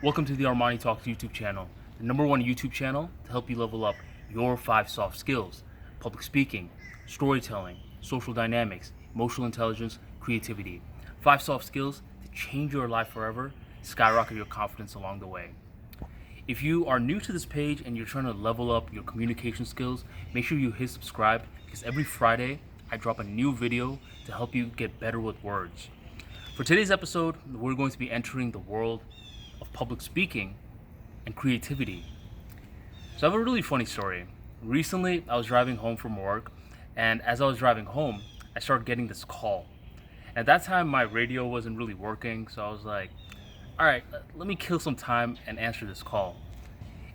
Welcome to the Armani Talks YouTube channel, the #1 YouTube channel to help you level up your 5 soft skills: public speaking, storytelling, social dynamics, emotional intelligence, creativity. 5 soft skills to change your life forever, skyrocket your confidence along the way. If you are new to this page and you're trying to level up your communication skills, make sure you hit subscribe because every Friday I drop a new video to help you get better with words. For today's episode, we're going to be entering the world of public speaking and creativity. So I have a really funny story. Recently, I was driving home from work, and as I was driving home, I started getting this call. At that time, my radio wasn't really working, so I was like, all right, let me kill some time and answer this call.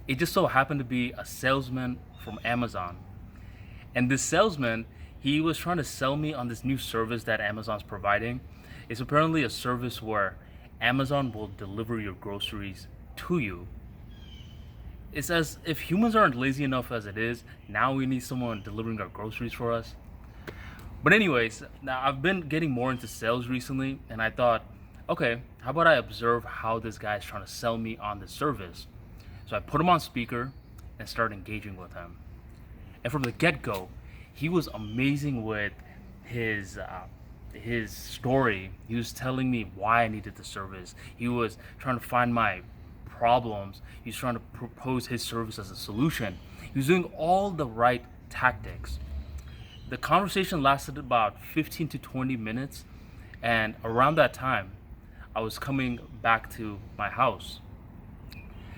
It just so happened to be a salesman from Amazon. And this salesman, he was trying to sell me on this new service that Amazon's providing. It's apparently a service where Amazon will deliver your groceries to you. It's as if humans aren't lazy enough as it is, now we need someone delivering our groceries for us. But anyways, now I've been getting more into sales recently, and I thought, okay, how about I observe how this guy is trying to sell me on this service? So I put him on speaker and started engaging with him. And from the get-go, he was amazing with his story. He was telling me why I needed the service. He was trying to find my problems. He was trying to propose his service as a solution. He was doing all the right tactics. The conversation lasted about 15 to 20 minutes, and around that time, I was coming back to my house.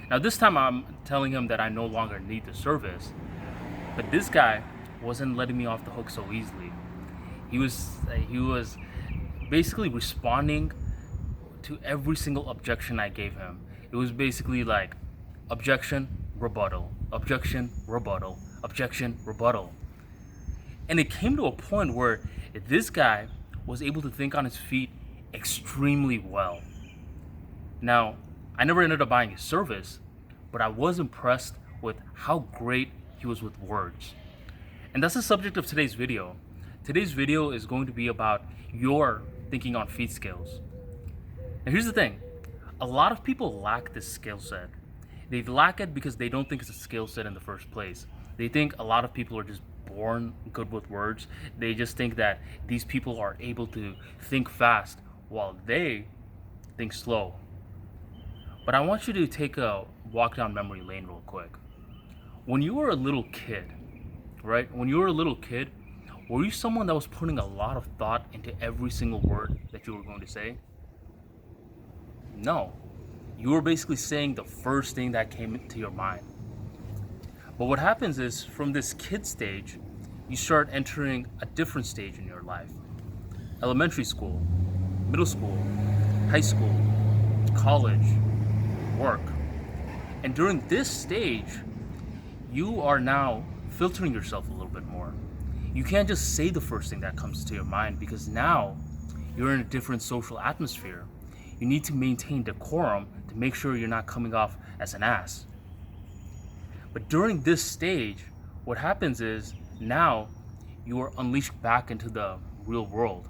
Now this time I'm telling him that I no longer need the service, but this guy wasn't letting me off the hook so easily. He was basically responding to every single objection I gave him. It was basically like objection, rebuttal, objection, rebuttal, objection, rebuttal. And it came to a point where this guy was able to think on his feet extremely well. Now, I never ended up buying his service, but I was impressed with how great he was with words. And that's the subject of today's video. Today's video is going to be about your thinking on feet skills. And here's the thing. A lot of people lack this skill set. They lack it because they don't think it's a skill set in the first place. They think a lot of people are just born good with words. They just think that these people are able to think fast while they think slow. But I want you to take a walk down memory lane real quick. When you were a little kid, right? When you were a little kid, were you someone that was putting a lot of thought into every single word that you were going to say? No. You were basically saying the first thing that came into your mind. But what happens is, from this kid stage, you start entering a different stage in your life. Elementary school, middle school, high school, college, work. And during this stage, you are now filtering yourself a little bit more. You can't just say the first thing that comes to your mind because now you're in a different social atmosphere. You need to maintain decorum to make sure you're not coming off as an ass. But during this stage, what happens is now you are unleashed back into the real world.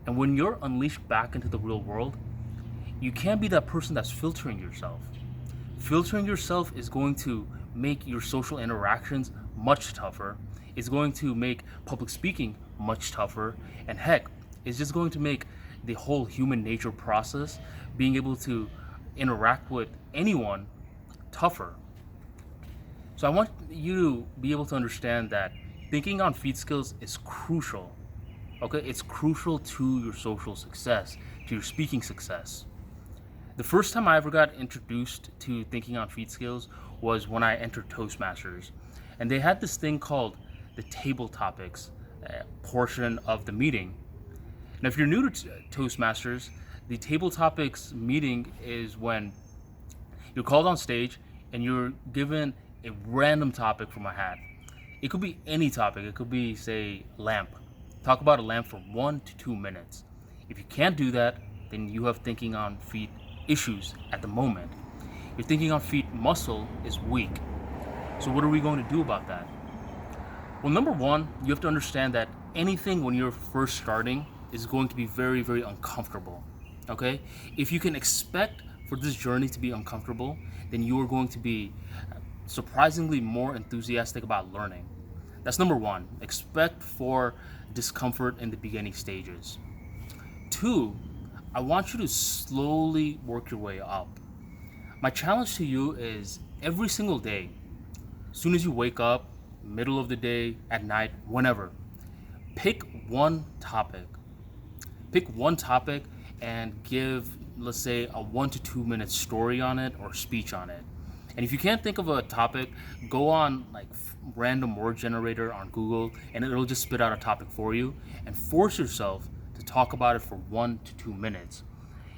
And when you're unleashed back into the real world, you can't be that person that's filtering yourself. Filtering yourself is going to make your social interactions much tougher. It's going to make public speaking much tougher. And heck, it's just going to make the whole human nature process, being able to interact with anyone, tougher. So I want you to be able to understand that thinking on feet skills is crucial. Okay, it's crucial to your social success, to your speaking success. The first time I ever got introduced to thinking on feet skills was when I entered Toastmasters. And they had this thing called the table topics portion of the meeting. Now, if you're new to Toastmasters, the table topics meeting is when you're called on stage and you're given a random topic from a hat. It could be any topic. It could be, say, lamp. Talk about a lamp for 1 to 2 minutes. If you can't do that, then you have thinking on feet issues at the moment. Your thinking on feet muscle is weak. So what are we going to do about that? Well, number one, you have to understand that anything when you're first starting is going to be very, very uncomfortable. Okay? If you can expect for this journey to be uncomfortable, then you are going to be surprisingly more enthusiastic about learning. That's number one. Expect for discomfort in the beginning stages. Two, I want you to slowly work your way up. My challenge to you is every single day, as soon as you wake up, middle of the day, at night, whenever, pick one topic. Pick one topic and give, let's say, a 1 to 2 minute story on it or speech on it. And if you can't think of a topic, go on like random word generator on Google and it'll just spit out a topic for you, and force yourself to talk about it for 1 to 2 minutes.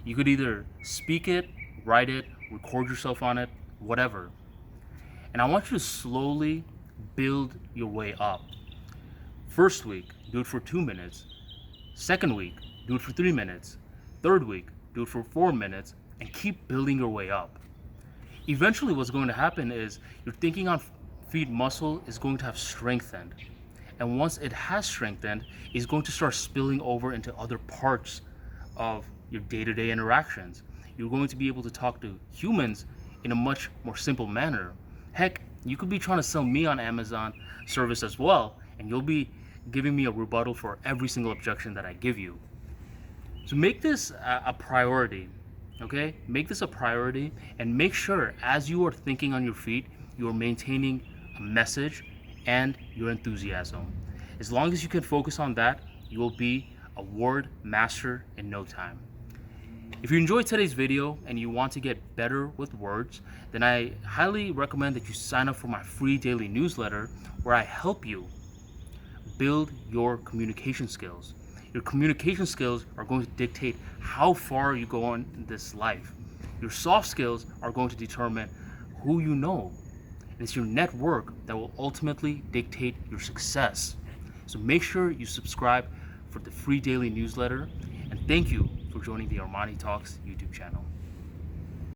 You could either speak it, write it, record yourself on it, whatever. And I want you to slowly build your way up. First week, do it for 2 minutes. Second week, do it for 3 minutes. Third week, do it for 4 minutes, and keep building your way up. Eventually, what's going to happen is your thinking on feet muscle is going to have strengthened. And once it has strengthened, it's going to start spilling over into other parts of your day-to-day interactions. You're going to be able to talk to humans in a much more simple manner. Heck, you could be trying to sell me on Amazon service as well, and you'll be giving me a rebuttal for every single objection that I give you. So make this a priority, okay? Make this a priority, and make sure as you are thinking on your feet, you are maintaining a message and your enthusiasm. As long as you can focus on that, you will be a word master in no time. If you enjoyed today's video and you want to get better with words, then I highly recommend that you sign up for my free daily newsletter where I help you build your communication skills. Your communication skills are going to dictate how far you go on in this life. Your soft skills are going to determine who you know. And it's your network that will ultimately dictate your success. So make sure you subscribe for the free daily newsletter. And thank you for joining the Armani Talks YouTube channel.